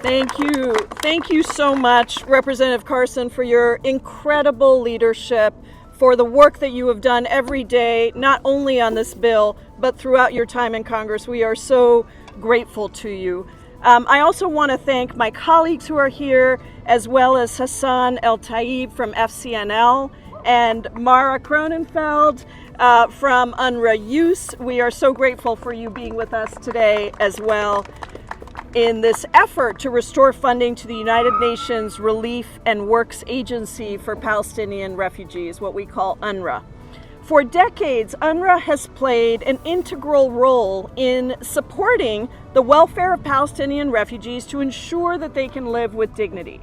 Thank you. Thank you so much, Representative Carson, for your incredible leadership, for the work that you have done every day, not only on this bill, but throughout your time in Congress. We are so grateful to you. I also want to thank my colleagues who are here, as well as Hassan El Taib from FCNL and Mara Cronenfeld from UNRWA Youth. We are so grateful for you being with us today as well in this effort to restore funding to the United Nations Relief and Works Agency for Palestinian Refugees, what we call UNRWA. For decades, UNRWA has played an integral role in supporting the welfare of Palestinian refugees to ensure that they can live with dignity.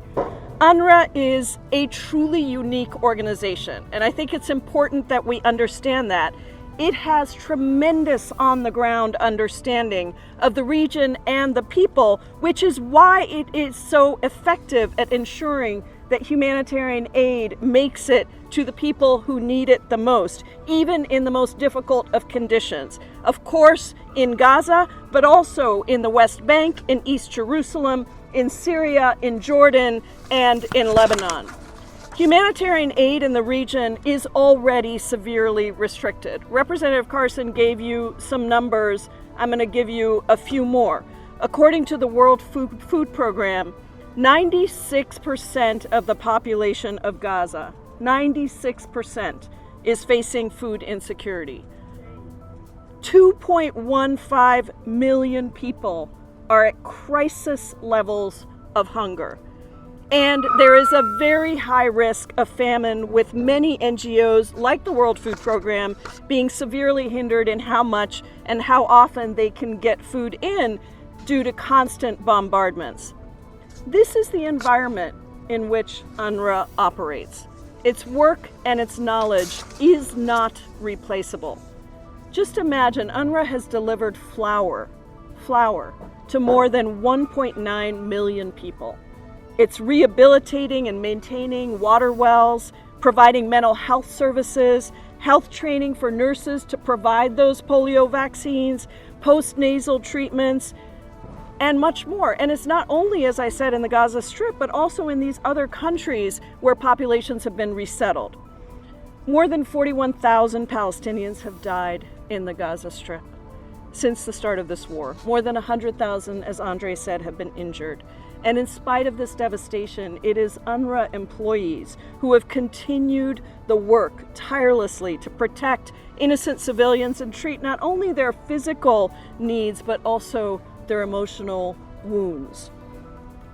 UNRWA is a truly unique organization, and I think it's important that we understand that. It has tremendous on-the-ground understanding of the region and the people, which is why it is so effective at ensuring that humanitarian aid makes it to the people who need it the most, even in the most difficult of conditions. Of course, in Gaza, but also in the West Bank, in East Jerusalem, in Syria, in Jordan, and in Lebanon. Humanitarian aid in the region is already severely restricted. Representative Carson gave you some numbers. I'm going to give you a few more. According to the World Food Program, 96% of the population of Gaza, 96%, is facing food insecurity. 2.15 million people are at crisis levels of hunger. And there is a very high risk of famine, with many NGOs like the World Food Program being severely hindered in how much and how often they can get food in due to constant bombardments. This is the environment in which UNRWA operates. Its work and its knowledge is not replaceable. Just imagine, UNRWA has delivered flour to more than 1.9 million people. It's rehabilitating and maintaining water wells, providing mental health services, health training for nurses to provide those polio vaccines, post-nasal treatments, and much more. And it's not only, as I said, in the Gaza Strip, but also in these other countries where populations have been resettled. More than 41,000 Palestinians have died in the Gaza Strip since the start of this war. More than 100,000, as André said, have been injured. And in spite of this devastation, it is UNRWA employees who have continued the work tirelessly to protect innocent civilians and treat not only their physical needs, but also their emotional wounds.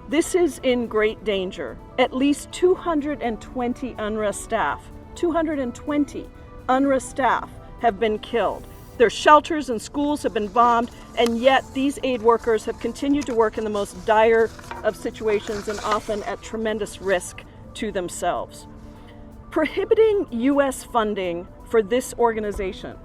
This is in great danger. At least 220 UNRWA staff, 220 UNRWA staff have been killed. Their shelters and schools have been bombed, and yet these aid workers have continued to work in the most dire of situations and often at tremendous risk to themselves. Prohibiting U.S. funding for this organization,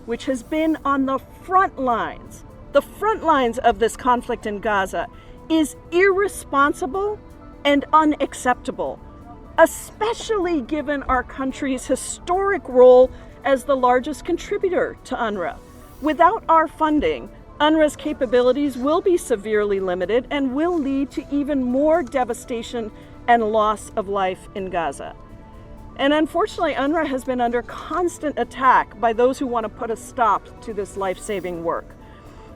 which has been on the front lines of this conflict in Gaza, is irresponsible and unacceptable, especially given our country's historic role as the largest contributor to UNRWA. Without our funding, UNRWA's capabilities will be severely limited and will lead to even more devastation and loss of life in Gaza. And unfortunately, UNRWA has been under constant attack by those who want to put a stop to this life-saving work.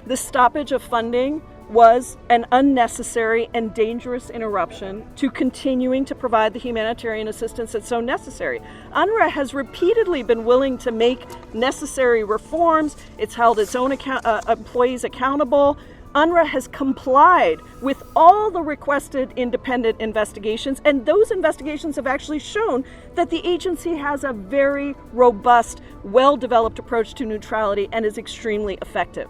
The stoppage of funding was an unnecessary and dangerous interruption to continuing to provide the humanitarian assistance that's so necessary. UNRWA has repeatedly been willing to make necessary reforms. It's held its own employees accountable. UNRWA has complied with all the requested independent investigations, and those investigations have actually shown that the agency has a very robust, well-developed approach to neutrality and is extremely effective.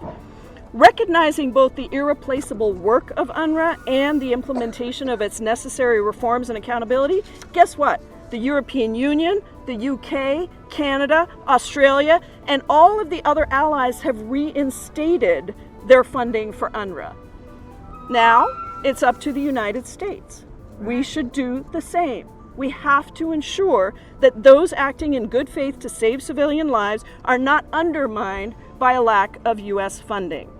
Recognizing both the irreplaceable work of UNRWA and the implementation of its necessary reforms and accountability, guess what? The European Union, the UK, Canada, Australia, and all of the other allies have reinstated their funding for UNRWA. Now, it's up to the United States. We should do the same. We have to ensure that those acting in good faith to save civilian lives are not undermined by a lack of U.S. funding.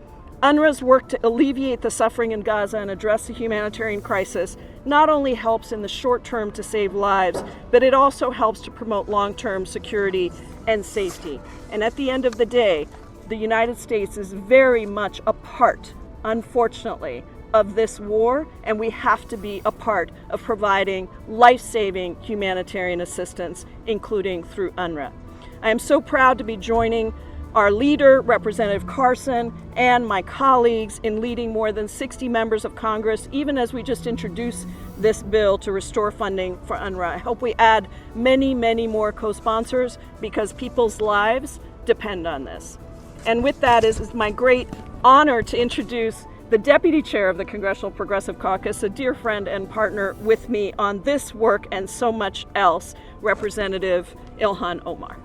UNRWA's work to alleviate the suffering in Gaza and address the humanitarian crisis not only helps in the short term to save lives, but it also helps to promote long-term security and safety. And at the end of the day, the United States is very much a part, unfortunately, of this war, and we have to be a part of providing life-saving humanitarian assistance, including through UNRWA. I am so proud to be joining our leader, Representative Carson, and my colleagues in leading more than 60 members of Congress, even as we just introduced this bill to restore funding for UNRWA. I hope we add many, many more co-sponsors because people's lives depend on this. And with that, it's my great honor to introduce the Deputy Chair of the Congressional Progressive Caucus, a dear friend and partner with me on this work and so much else, Representative Ilhan Omar.